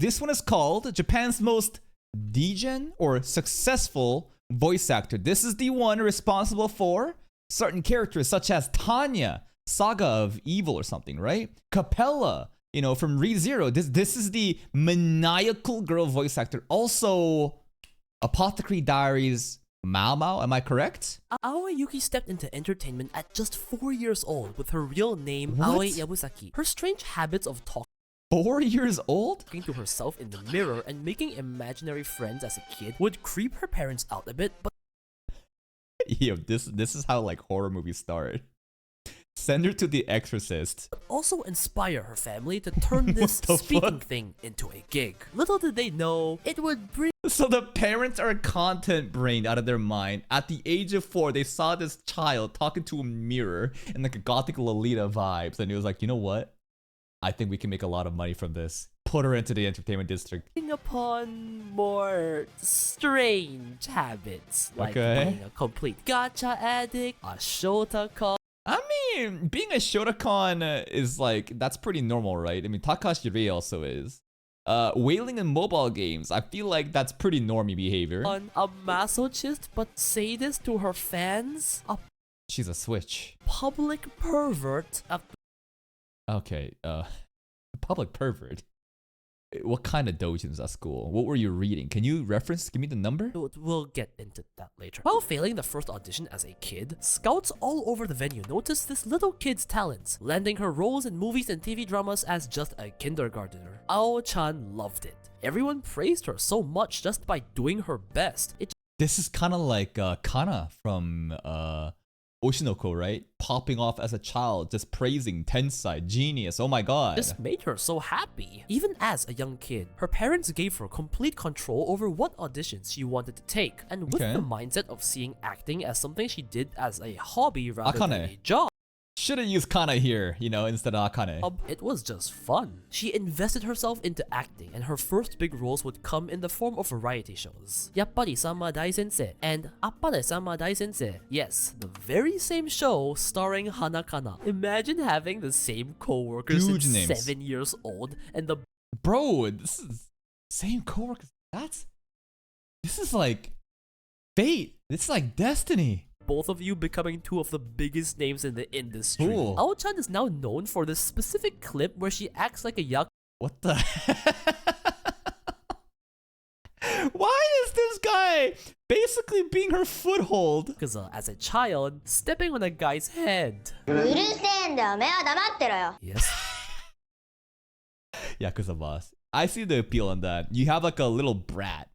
This one is called Japan's most degen or successful voice actor. This is the one responsible for certain characters such as Tanya, Saga of Evil or something, right? Capella, you know, from ReZero. This is the maniacal girl voice actor. Also, Apothecary Diaries Mao Mao, am I correct? Aoi Yuki stepped into entertainment at just 4 years old with her real name, What? Aoi Yabusaki. Her strange habits of talking 4 years old? to herself in the mirror and making imaginary friends as a kid would creep her parents out a bit, but Yo, this is how like horror movies start. Send her to The Exorcist. also inspire her family to turn this the speaking fuck? thing into a gig. Little did they know, it would bring So the parents are content brained out of their mind. At the age of 4, they saw this child talking to a mirror and like a gothic Lolita vibes, and it was like, you know what? I think we can make a lot of money from this. Put her into the entertainment district. upon more strange habits, like Okay. being a complete gacha addict, a shotacon. I mean, being a Shotokan is like, that's pretty normal, right? I mean, Takashi Rei also is. Wailing in mobile games, I feel like that's pretty normie behavior. A masochist but sadist to her fans, a She's a switch. public pervert, a Okay, public pervert. What kind of doujins at school? What were you reading? Can you reference? Give me the number? We'll get into that later. While failing the first audition as a kid, scouts all over the venue noticed this little kid's talents, landing her roles in movies and TV dramas as just a kindergartner. Ao-chan loved it. Everyone praised her so much just by doing her best. It This is kind of like Kana from Oshinoko, right? Popping off as a child, just praising Tensai, genius, oh my god. just made her so happy. Even as a young kid, her parents gave her complete control over what auditions she wanted to take, and with Okay. the mindset of seeing acting as something she did as a hobby rather than Akane. a job, Should've used Kana here, you know, instead of Akane. it was just fun. She invested herself into acting, and her first big roles would come in the form of variety shows. Yappari-sama Dai-sensei and Appare-sama Dai-sensei. Yes, the very same show starring Hanakana. Imagine having the same co-workers Huge since names. 7 years old, and the Bro, this is same coworkers. This is like fate. This is like destiny. both of you becoming two of the biggest names in the industry. Cool. Ao-chan is now known for this specific clip where she acts like a What the? Why is this guy basically being her foothold? yakuza as a child, stepping on a guy's head. うるせえんだよ、目は黙ってろよ。 Yes. Yakuza boss. I see the appeal on that. You have like a little brat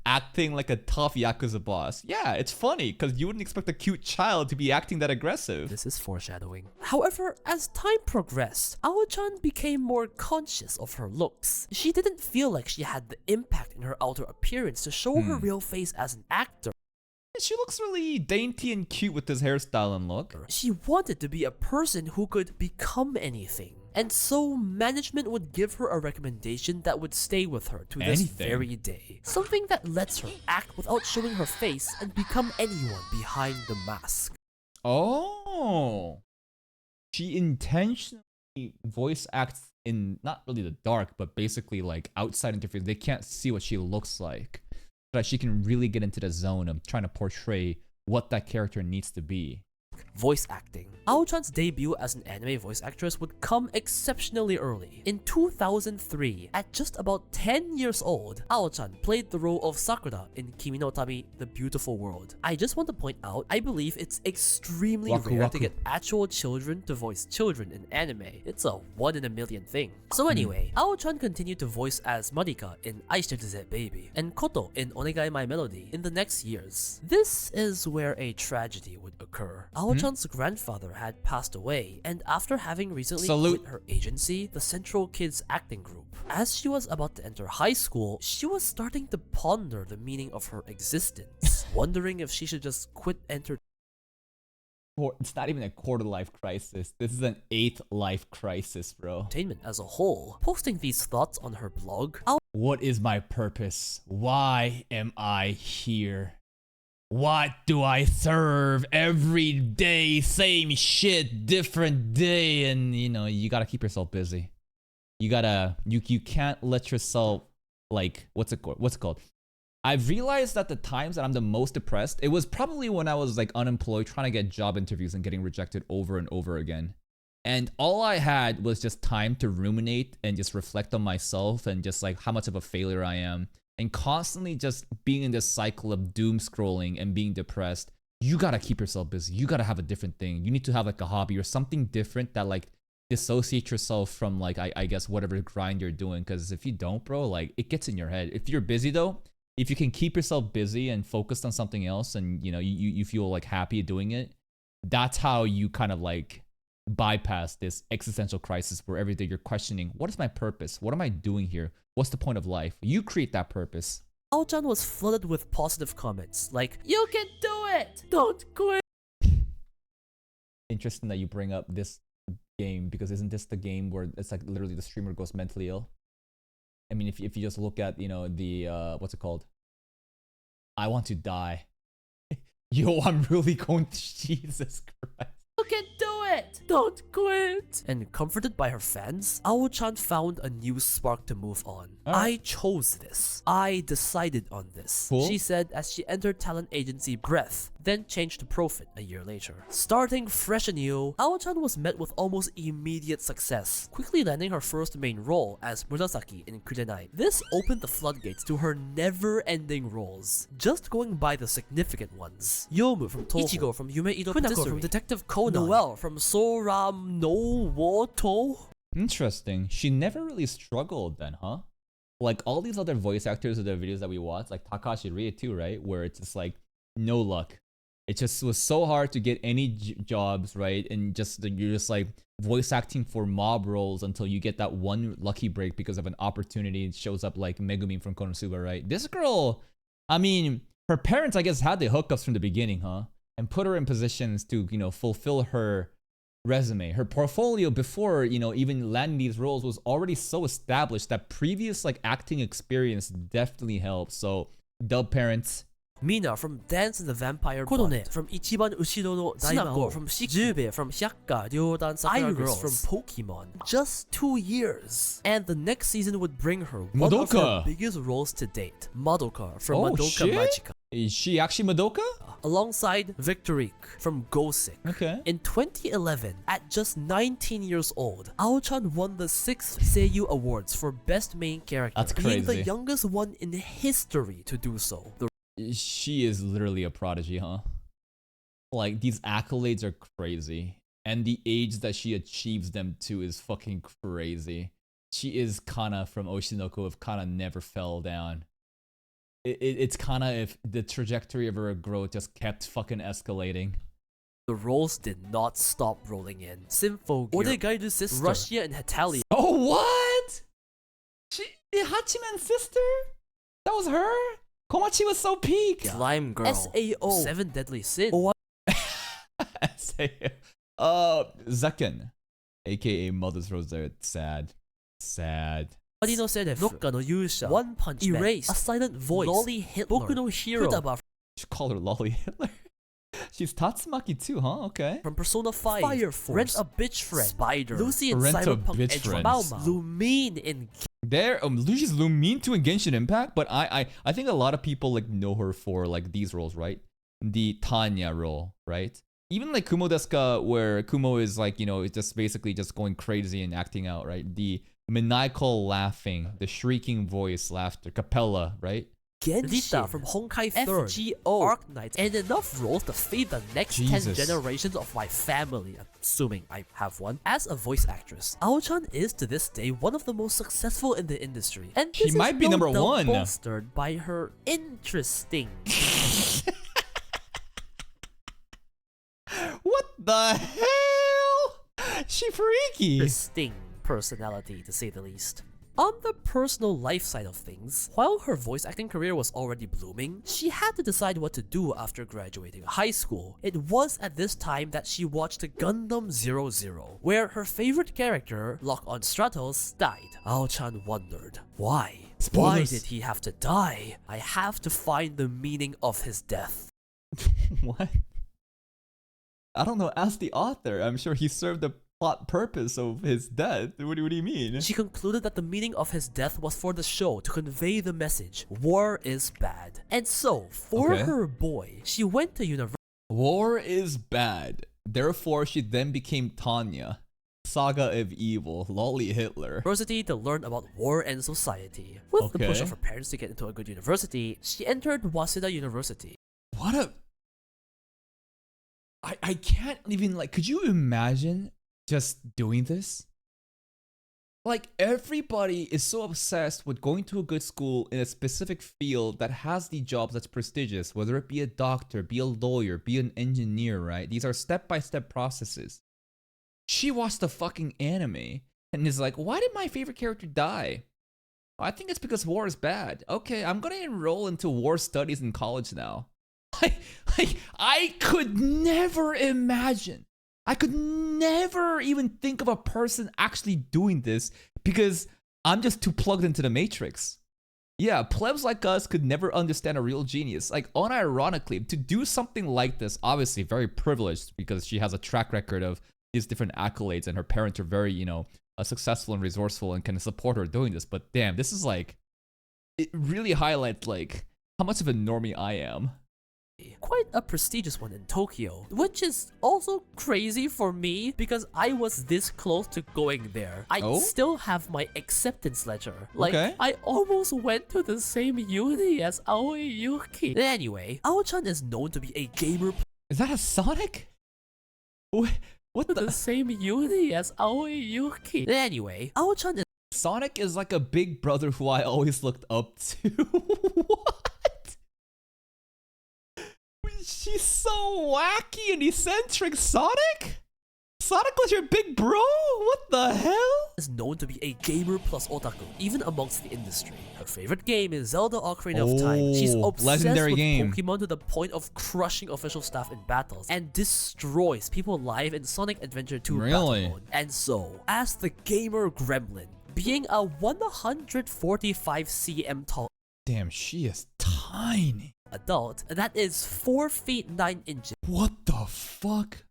acting like a tough Yakuza boss. Yeah, it's funny because you wouldn't expect a cute child to be acting that aggressive. This is foreshadowing. However, as time progressed, Ao-chan became more conscious of her looks. She didn't feel like she had the impact in her outer appearance to show her real face as an actor. She looks really dainty and cute with this hairstyle and look. She wanted to be a person who could become anything. And so management would give her a recommendation that would stay with her to this Anything? very day. Something that lets her act without showing her face and become anyone behind the mask. Oh. She intentionally voice acts in not really the dark, but basically like outside interference. They can't see what she looks like. So that she can really get into the zone of trying to portray what that character needs to be. Voice acting. Ao-chan's debut as an anime voice actress would come exceptionally early. In 2003, at just about 10 years old, Ao-chan played the role of Sakura in Kimi no Tabi, The Beautiful World. I just want to point out, I believe it's extremely Waku rare waku. to get actual children to voice children in anime. It's a 1 in a million thing. So anyway, Ao-chan continued to voice as Marika in Aishiteru Ze Baby and Koto in Onegai My Melody in the next years. This is where a tragedy would occur. Ao-chan's grandfather had passed away, and after having recently Salute. quit her agency, the Central Kids Acting Group, as she was about to enter high school, she was starting to ponder the meaning of her existence, wondering if she should just quit It's not even a quarter life crisis. This is an 8th life crisis, bro. entertainment as a whole. Posting these thoughts on her blog, What is my purpose? Why am I here? What do I serve every day? Same shit, different day. And you know, you gotta keep yourself busy. You can't let yourself like what's it called? I've realized that the times that I'm the most depressed, it was probably when I was like unemployed, trying to get job interviews and getting rejected over and over again. And all I had was just time to ruminate and just reflect on myself and just like how much of a failure I am. And constantly just being in this cycle of doom scrolling and being depressed. You gotta keep yourself busy. You gotta have a different thing. You need to have like a hobby or something different that like dissociate yourself from like, I guess, whatever grind you're doing. Because if you don't, bro, like it gets in your head. If you're busy though, if you can keep yourself busy and focused on something else and you know, you feel like happy doing it, that's how you kind of like bypass this existential crisis where every day you're questioning, what is my purpose? What am I doing here? What's the point of life? You create that purpose. Ao-chan was flooded with positive comments like, "You can do it! Don't quit!" Interesting that you bring up this game, because isn't this the game where it's like literally the streamer goes mentally ill? I mean, if you just look at, you know, the, what's it called? I want to die. Yo, I'm really going to, Jesus Christ. You can do it! Don't quit! And comforted by her fans, Ao-chan found a new spark to move on. I chose this. I decided on this. Cool. She said as she entered talent agency Breath, then changed to Profit a year later. Starting fresh and new, Ao-chan was met with almost immediate success, quickly landing her first main role as Murasaki in Kurenai. This opened the floodgates to her never-ending roles, just going by the significant ones. Yomu from Toho, Ichigo from Yume Iro Kunako from Detective Conan, Noelle from Soram no Woto. Interesting. She never really struggled then, huh? Like all these other voice actors of the videos that we watched, like Takashi Rie too, right? Where it's just like no luck. It just was so hard to get any jobs, right? And just you're just like voice acting for mob roles until you get that one lucky break because of an opportunity. It shows up like Megumi from Konosuba, right? This girl, I mean, her parents, I guess, had the hookups from the beginning, huh? And put her in positions to, you know, fulfill her resume. Her portfolio before, you know, even landing these roles was already so established that previous like acting experience definitely helped. So, dub parents. Mina from Dance and the Vampire Bond, from Ichiban Ushiro no Sunako from Jube from Hyakka Ryodan Sakura Girls from Pokemon. Just 2 years. And the next season would bring her one of her biggest roles to date, Madoka from Madoka Magica. Is she actually Madoka? Alongside Victorique from Gosick. Okay. In 2011, at just 19 years old, Ao-chan won the 6th Seiyu Awards for Best Main Character, That's crazy. being the youngest one in history to do so. She is literally a prodigy, huh? Like, these accolades are crazy. And the age that she achieves them to is fucking crazy. She is Kana from Oshinoko if Kana never fell down. It's Kana if the trajectory of her growth just kept fucking escalating. The roles did not stop rolling in. Sympho, Oregairu's sister, Russia and Hetalia. Oh, what? She, Hachiman's sister? That was her? Komachi was so peak. Slime Girl. SAO. 7 Deadly Sins. SAO. Zekken. AKA Mother's Rosette. Sad. Sad. Marino Seref. Nokka no Yusha. One Punch Man. Erased. A Silent Voice. Lolly Hitler. Boku no Hero. Futaba. You call her Lolly Hitler? She's Tatsumaki too, huh? Okay. From Persona 5. Fire Force. Rent a Bitch Friend. Spider. Lucy in Rent Cyberpunk Edge. Lumine in... There, she's Lumine to in Genshin Impact, but I think a lot of people like know her for like these roles, right? The Tanya role, right? Even like Kumo Desuka, where Kumo is like, you know, it's just basically just going crazy and acting out, right? The maniacal laughing, the shrieking voice, laughter, Capella, right? Rita from Honkai 3rd, FGO, Arknights, and enough roles to feed the next 10 generations of my family, assuming I have one. As a voice actress, Ao-chan is to this day one of the most successful in the industry, and this she might be number one, bolstered by her interesting. What the hell? She freaky. Interesting personality, to say the least. On the personal life side of things, while her voice acting career was already blooming, she had to decide what to do after graduating high school. It was at this time that she watched Gundam 00, where her favorite character, Lock-on Stratos, died. Ao-chan wondered, why? Spoilers. Why did he have to die? I have to find the meaning of his death. What? I don't know, ask the author. I'm sure he served a plot purpose of his death. What do you mean? She concluded that the meaning of his death was for the show to convey the message, war is bad. And so, for her boy, she went to university. War is bad. Therefore, she then became Tanya, Saga of Evil, Lolly Hitler. University to learn about war and society. With the push of her parents to get into a good university, she entered Waseda University. What a... I can't even, like, could you imagine just doing this? Like, everybody is so obsessed with going to a good school in a specific field that has the jobs that's prestigious, whether it be a doctor, be a lawyer, be an engineer, right? These are step-by-step processes. She watched the fucking anime and is like, why did my favorite character die? I think it's because war is bad. Okay, I'm gonna enroll into war studies in college now. I could never imagine. I could never even think of a person actually doing this because I'm just too plugged into the matrix. Yeah, plebs like us could never understand a real genius. Like, unironically, to do something like this, obviously very privileged because she has a track record of these different accolades and her parents are very, you know, successful and resourceful and can support her doing this. But damn, this is like, it really highlights like how much of a normie I am. Quite a prestigious one in Tokyo, which is also crazy for me because I was this close to going there. I still have my acceptance letter. Like, I almost went to the same uni as Aoi Yuki. Anyway, Ao-chan is known to be a gamer. Is that a Sonic? What the same uni as Aoi Yuki. Anyway, Ao-chan is... Sonic is like a big brother who I always looked up to. What? She's so wacky and eccentric. Sonic? Sonic was your big bro? What the hell? Is known to be a gamer plus otaku, even amongst the industry. Her favorite game is Zelda Ocarina of Time. She's obsessed with Pokemon to the point of crushing official staff in battles and destroys people live in Sonic Adventure 2 battle mode. And so, as the gamer gremlin, being a 145 cm tall... Damn, she is tiny. Adult, that is 4 feet 9 inches. What the fuck?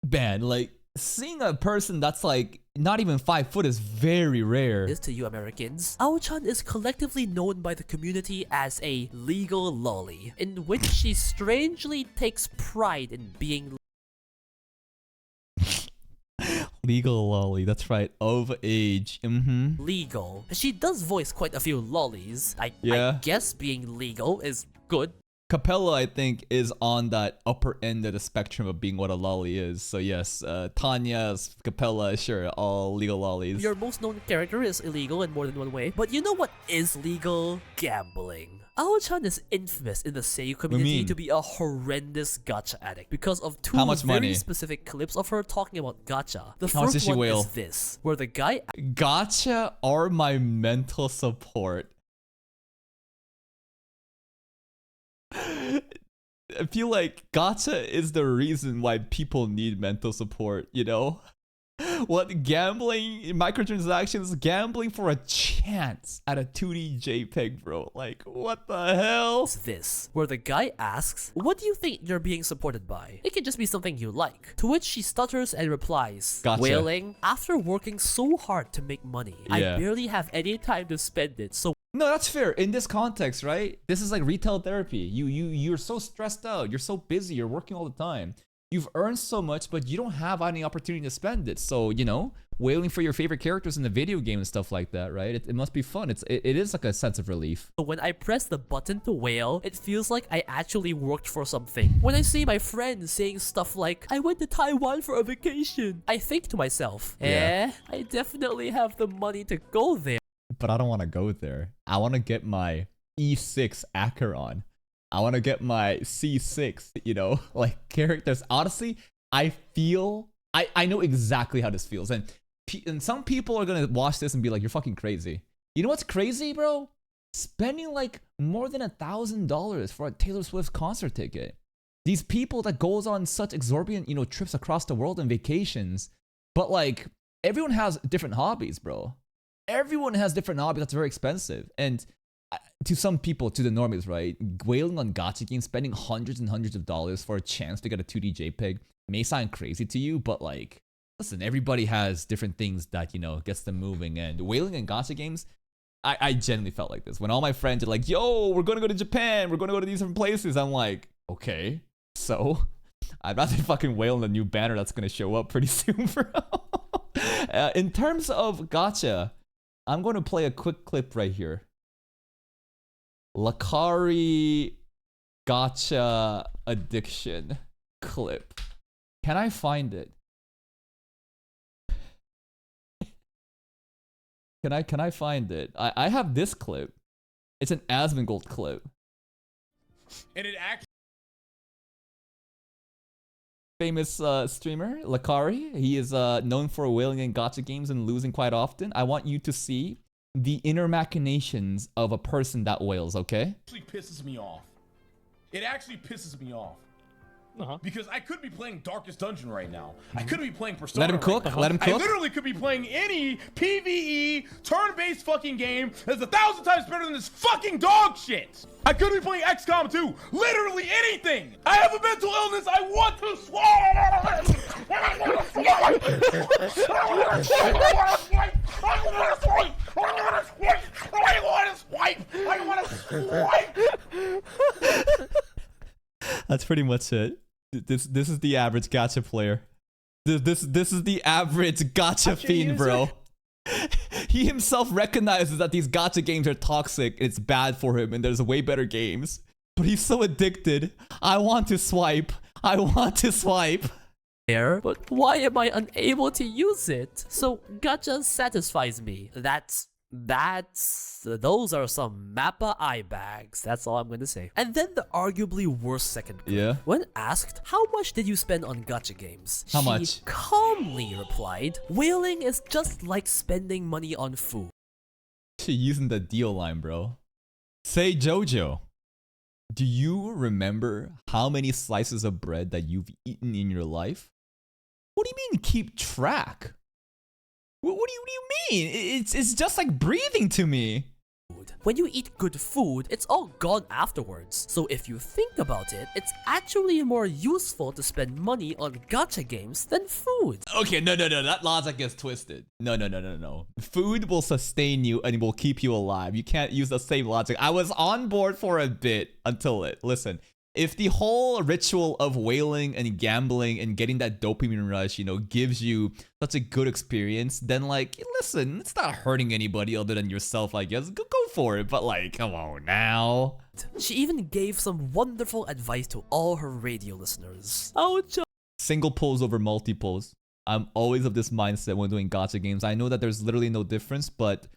Man, like, seeing a person that's like not even 5 foot is very rare. To you Americans, Ao-chan is collectively known by the community as a legal lolly, in which she strangely takes pride in being legal lolly, that's right, of age. Legal. She does voice quite a few lollies. I guess being legal is good. Capella, I think, is on that upper end of the spectrum of being what a lolly is. So yes, Tanya, Capella, sure, all legal lollies. Your most known character is illegal in more than one way. But you know what is legal? Gambling. Ao-chan is infamous in the Seiyu community to be a horrendous gacha addict because of two very specific clips of her talking about gacha. The first one is this, where the guy... Gacha are my mental support. I feel like gacha is the reason why people need mental support, you know? What, gambling, microtransactions, gambling for a chance at a 2D JPEG, bro. Like, what the hell? This, where the guy asks, what do you think you're being supported by? It could just be something you like. To which she stutters and replies, wailing, after working so hard to make money, I barely have any time to spend it, so... No, that's fair. In this context, right? This is like retail therapy. You're so stressed out. You're so busy. You're working all the time. You've earned so much, but you don't have any opportunity to spend it. So, you know, wailing for your favorite characters in the video game and stuff like that, right? It must be fun. It is like a sense of relief. When I press the button to wail, it feels like I actually worked for something. When I see my friends saying stuff like, I went to Taiwan for a vacation, I think to myself, I definitely have the money to go there. But I don't want to go there. I want to get my E6 Acheron. I want to get my C6, you know, like characters. Honestly, I feel, I know exactly how this feels. And some people are going to watch this and be like, you're fucking crazy. You know what's crazy, bro? Spending like more than $1,000 for a Taylor Swift concert ticket. These people that goes on such exorbitant, you know, trips across the world and vacations. But like, everyone has different hobbies, bro. Everyone has different hobbies that's very expensive. And to some people, to the normies, right? Wailing on gacha games, spending hundreds and hundreds of dollars for a chance to get a 2D JPEG, may sound crazy to you, but like, listen, everybody has different things that, gets them moving. And whaling and gacha games, I genuinely felt like this. When all my friends are like, yo, we're going to go to Japan, we're going to go to these different places. I'm like, okay, so I'd rather fucking whale in a new banner that's going to show up pretty soon, bro. In terms of gacha, I'm going to play a quick clip right here. Lakari gacha addiction clip. Can I find it? Can I find it? I have this clip. It's an Asmongold clip. And it actually Famous streamer, Lakari. He is known for whaling in gacha games and losing quite often. I want you to see the inner machinations of a person that whales, okay? pisses me off. It actually pisses me off. Because I could be playing Darkest Dungeon right now. I could be playing Persona. Let him cook. Right now. Let him cook. I literally could be playing any PvE turn-based fucking game that's 1,000 times better than this fucking dog shit. I could be playing XCOM 2. Literally anything. I have a mental illness. I want to swipe. I want to swipe. That's pretty much it. This is the average gacha player. This is the average gacha fiend, bro. He himself recognizes that these gacha games are toxic, it's bad for him, and there's way better games. But he's so addicted. I want to swipe. I want to swipe. But why am I unable to use it? So gacha satisfies me. Those are some Mappa eye bags. That's all I'm gonna say. And then the arguably worst second clip. Yeah. When asked, how much did you spend on gacha games? How she much? calmly replied, whaling is just like spending money on food. She using the deal line, bro. Say Jojo, do you remember how many slices of bread that you've eaten in your life? What do you mean keep track? What do you mean? It's just like breathing to me. When you eat good food, it's all gone afterwards. So if you think about it, it's actually more useful to spend money on gacha games than food. Okay, no. That logic is twisted. No. Food will sustain you and it will keep you alive. You can't use the same logic. I was on board for a bit until it. Listen. If the whole ritual of whaling and gambling and getting that dopamine rush, gives you such a good experience, then like, listen, it's not hurting anybody other than yourself, I guess. Go for it. But like, come on now. She even gave some wonderful advice to all her radio listeners. Ouch. Single pulls over multi pulls. I'm always of this mindset when doing gacha games. I know that there's literally no difference, but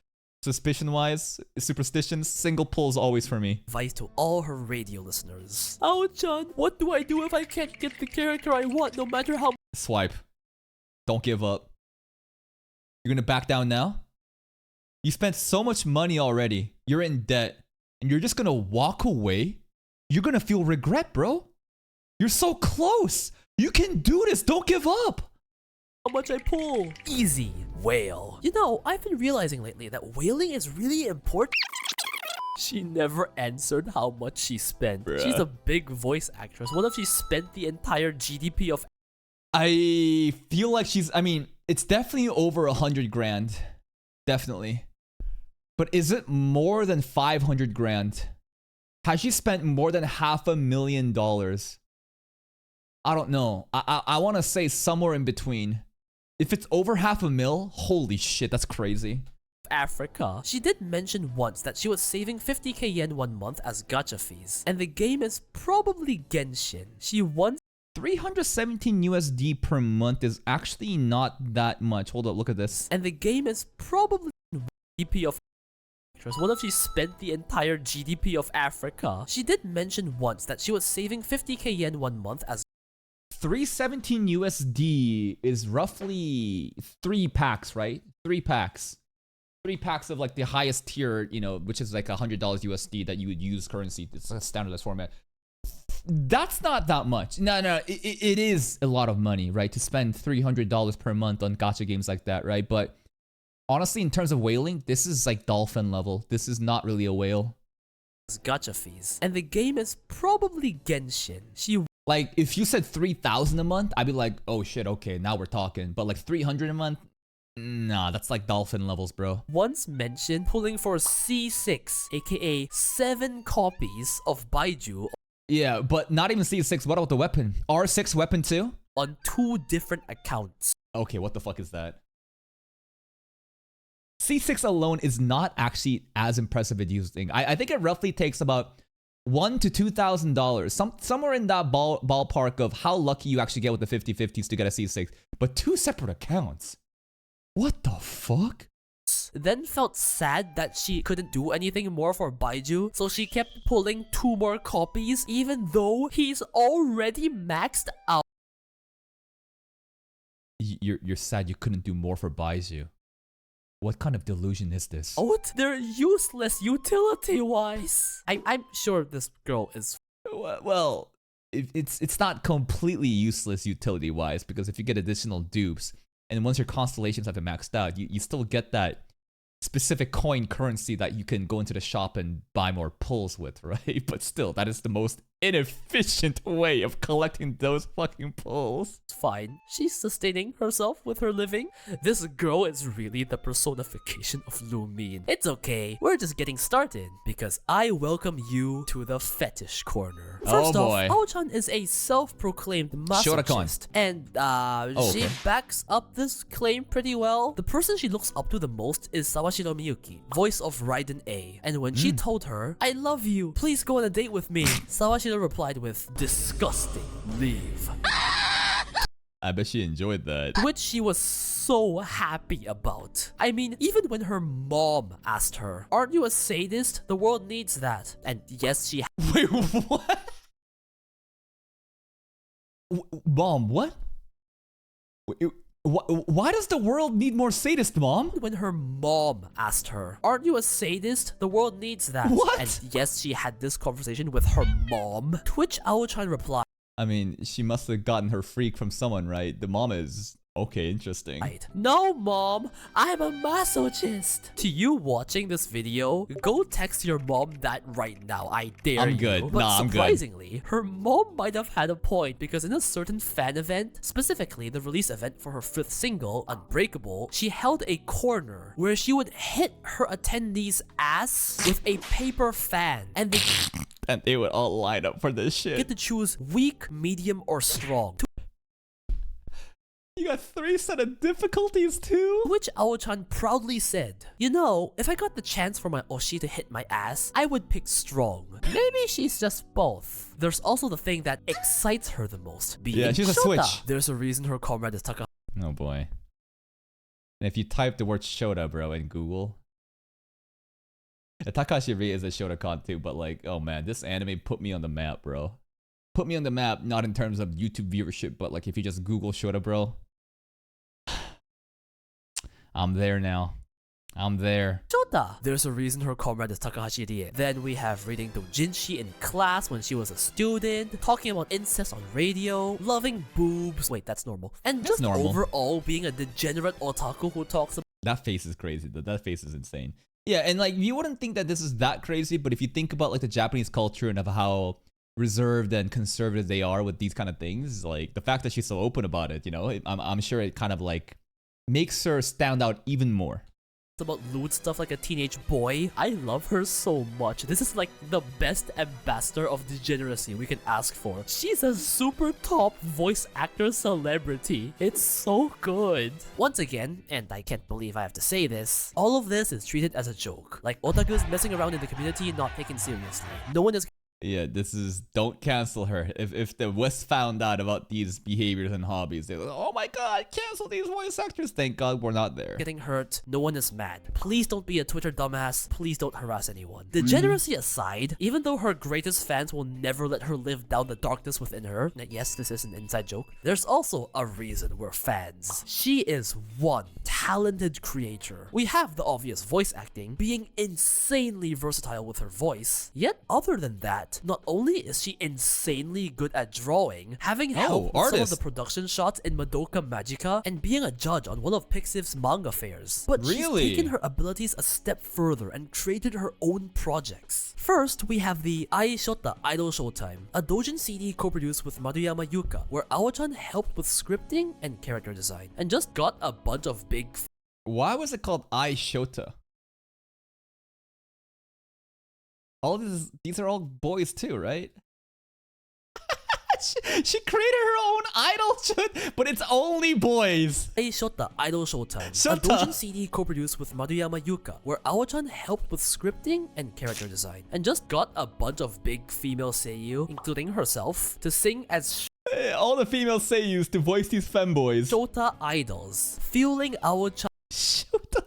suspicion-wise, superstitions, single pulls always for me. Advice to all her radio listeners. Oh, John, what do I do if I can't get the character I want no matter how... Swipe. Don't give up. You're gonna back down now? You spent so much money already. You're in debt. And you're just gonna walk away? You're gonna feel regret, bro. You're so close. You can do this. Don't give up. How much I pull? Easy. Whale. I've been realizing lately that whaling is really important. She never answered how much she spent. Bruh. She's a big voice actress. What if she spent the entire GDP of... I feel like it's definitely over 100 grand. Definitely. But is it more than 500 grand? Has she spent more than $500,000? I don't know. I want to say somewhere in between. If it's over $500,000, holy shit, that's crazy. Africa. She did mention once that she was saving 50k yen 1 month as gacha fees. And the game is probably Genshin. She once... 317 USD per month is actually not that much. Hold up, look at this. And the game is probably GDP of... What if she spent the entire GDP of Africa? She did mention once that she was saving 50k yen 1 month as... 317 USD is roughly 3 packs, right? 3 packs. 3 packs of like the highest tier, which is like $100 USD that you would use currency. It's a standardized format. That's not that much. No, it is a lot of money, right? To spend $300 per month on gacha games like that, right? But honestly, in terms of whaling, this is like dolphin level. This is not really a whale. Gacha fees. And the game is probably Genshin. She Like, if you said 3,000 a month, I'd be like, oh shit, okay, now we're talking. But like 300 a month? Nah, that's like dolphin levels, bro. Once mentioned pulling for C6, aka 7 copies of Baiju Yeah, but not even C6. What about the weapon? R6 weapon too? on 2 different accounts. Okay, what the fuck is that? C6 alone is not actually as impressive as you think. I think it roughly takes about $1,000 to $2,000, somewhere in that ballpark of how lucky you actually get with the 50/50s to get a C6. But 2 separate accounts. What the fuck? Then felt sad that she couldn't do anything more for Baiju, so she kept pulling 2 more copies even though he's already maxed out. You're sad you couldn't do more for Baiju. What kind of delusion is this? What? They're useless utility-wise. I'm sure this girl is... Well, it's not completely useless utility-wise, because if you get additional dupes, and once your constellations have been maxed out, you still get that specific coin currency that you can go into the shop and buy more pulls with, right? But still, that is the most inefficient way of collecting those fucking pulls. Fine. She's sustaining herself with her living. This girl is really the personification of Lumin. It's okay. We're just getting started because I welcome you to the fetish corner. First off, Ao-chan is a self-proclaimed masochist, and she backs up this claim pretty well. The person she looks up to the most is Sawashiro Miyuki, voice of Raiden A. And when she told her, "I love you, please go on a date with me," Sawashiro replied with, "Disgusting, leave." I bet she enjoyed that. Which she was so happy about. I mean, even when her mom asked her, "Aren't you a sadist? The world needs that." And yes, she Wait, what? Mom, what? Why does the world need more sadists, Mom? When her mom asked her, "Aren't you a sadist? The world needs that." What? And yes, she had this conversation with her mom. To which Ao-chan replied, I mean, she must have gotten her freak from someone, right? The mom is... Okay, interesting. "No, Mom, I'm a masochist." To you watching this video, go text your mom that right now. I dare you. I'm good. But I'm good. surprisingly, her mom might have had a point because in a certain fan event, specifically the release event for her 5th single, Unbreakable, she held a corner where she would hit her attendees' ass with a paper fan, and they would all line up for this shit. get to choose weak, medium, or strong. You got 3 set of difficulties too? Which Ao-chan proudly said, "You know, if I got the chance for my Oshi to hit my ass, I would pick strong." Maybe she's just both. There's also the thing that excites her the most, being she's a Shota. switch. There's a reason her comrade is Taka. Oh boy. And if you type the word Shota, bro, in Google... Takashi Rie is a Shota con too, but like, oh man, this anime put me on the map, bro. Put me on the map, not in terms of YouTube viewership, but like if you just Google Shota, bro... I'm there now. I'm there. Shota. There's a reason her comrade is Takahashi Rie. Then we have reading doujinshi in class when she was a student, talking about incest on radio, loving boobs. Wait, that's normal. And That's just normal. overall being a degenerate otaku who talks about... That face is crazy. That face is insane. Yeah, and like you wouldn't think that this is that crazy, but if you think about like the Japanese culture and of how reserved and conservative they are with these kind of things, like the fact that she's so open about it, you know, I'm sure it kind of like makes her stand out even more. about lewd stuff like a teenage boy. I love her so much. This is like the best ambassador of degeneracy we can ask for. She's a super top voice actor celebrity. It's so good. Once again, and I can't believe I have to say this, all of this is treated as a joke. Like otakus messing around in the community, not taken seriously. No one is... Yeah, this is, don't cancel her. If the West found out about these behaviors and hobbies, they're like, oh my god, cancel these voice actors. Thank god we're not there. Getting hurt, no one is mad. Please don't be a Twitter dumbass. Please don't harass anyone. Degeneracy aside, even though her greatest fans will never let her live down the darkness within her, and yes, this is an inside joke, there's also a reason we're fans. She is one talented creator. We have the obvious voice acting, being insanely versatile with her voice, yet other than that, that, not only is she insanely good at drawing, having helped with some of artist. the production shots in Madoka Magica, and being a judge on one of Pixiv's manga fairs, but Really? she's taken her abilities a step further and created her own projects. First, we have the Aishota Idol Showtime, a doujin CD co-produced with Maruyama Yuka, where Awa-chan helped with scripting and character design, and just got a bunch of big Why was it called I Shota? All these are all boys too, right? she created her own idol shoot, but it's only boys. Aishota Idol Showtime, a Shota. doujin CD co-produced with Maruyama Yuka, where Awa-chan helped with scripting and character design, and just got a bunch of big female seiyuu, including herself, to sing as All the female seiyus to voice these femboys. Shota idols, fueling Awa-chan. Shota.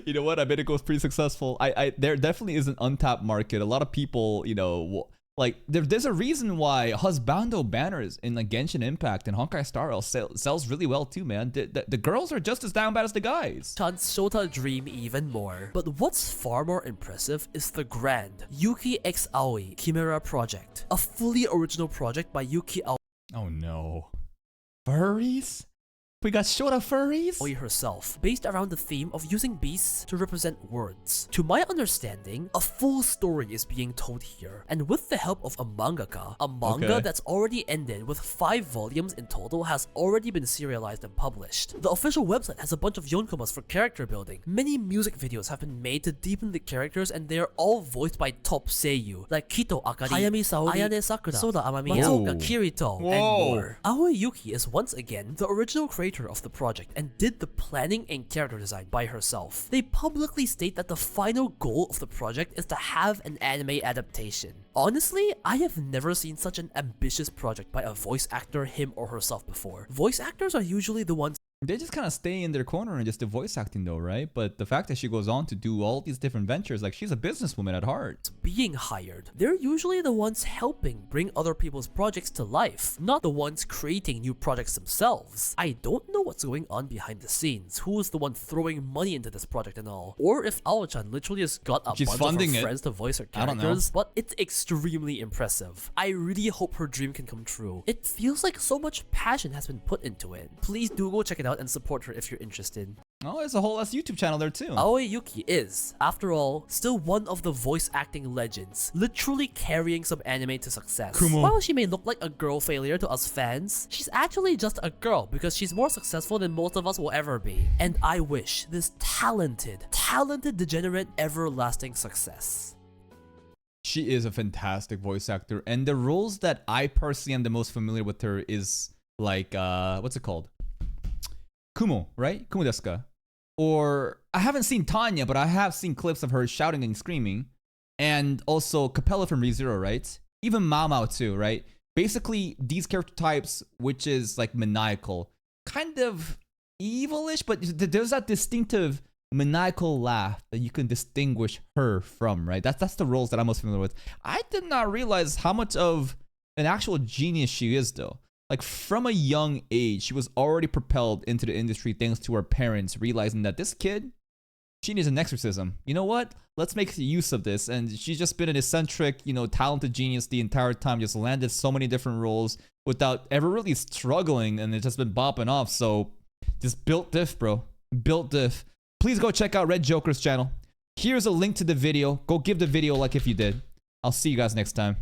You know what? I bet it goes pretty successful. There definitely is an untapped market. A lot of people, you know, like there's a reason why husbando banners in like Genshin Impact and Honkai Star Rail sells really well too, man. The girls are just as down bad as the guys. Chan's Shota dream even more. But what's far more impressive is the grand Yuki x Aoi Chimera project, a fully original project by Yuki Aoi Oh no. Furries? We got Shota furries? herself, based around the theme of using beasts to represent words. To my understanding, a full story is being told here, and with the help of a mangaka, a manga Okay. that's already ended with 5 volumes in total has already been serialized and published. The official website has a bunch of yonkomas for character building. Many music videos have been made to deepen the characters, and they are all voiced by top seiyuu, like Kito Akari, Hayami Saori, Ayane Sakura, Soda Amami, Matsuoka Kirito, and Whoa. more. Aoi Yuki is once again the original creator of the project and did the planning and character design by herself. They publicly state that the final goal of the project is to have an anime adaptation. Honestly, I have never seen such an ambitious project by a voice actor, him or herself, before. Voice actors are usually the ones They just kind of stay in their corner and just do voice acting though, right? But the fact that she goes on to do all these different ventures, like she's a businesswoman at heart. being hired. They're usually the ones helping bring other people's projects to life, not the ones creating new projects themselves. I don't know what's going on behind the scenes, who is the one throwing money into this project and all, or if Awa-chan literally just got a She's bunch of funding her it. friends to voice her I don't know. characters, but it's extremely impressive. I really hope her dream can come true. It feels like so much passion has been put into it. Please do go check it out and support her if you're interested. Oh, there's a whole ass YouTube channel there too. Aoi Yuki is, after all, still one of the voice acting legends, literally carrying some anime to success. Kumo. While she may look like a girl failure to us fans, she's actually just a girl because she's more successful than most of us will ever be. And I wish this talented degenerate everlasting success. She is a fantastic voice actor, and the roles that I personally am the most familiar with her is like what's it called? Kumo, right? Kumo desu ka? Or I haven't seen Tanya, but I have seen clips of her shouting and screaming. And also Capella from ReZero, right? Even Mao Mao too, right? Basically, these character types, which is like maniacal, kind of evilish, but there's that distinctive maniacal laugh that you can distinguish her from, right? That's the roles that I'm most familiar with. I did not realize how much of an actual genius she is, though. Like from a young age, she was already propelled into the industry thanks to her parents realizing that this kid, she needs an exorcism. You know what? Let's make use of this. And she's just been an eccentric, you know, talented genius the entire time. Just landed so many different roles without ever really struggling, and it's just been bopping off. So just built diff, bro. Built diff. Please go check out RedJoker's channel. Here's a link to the video. Go give the video a like if you did. I'll see you guys next time.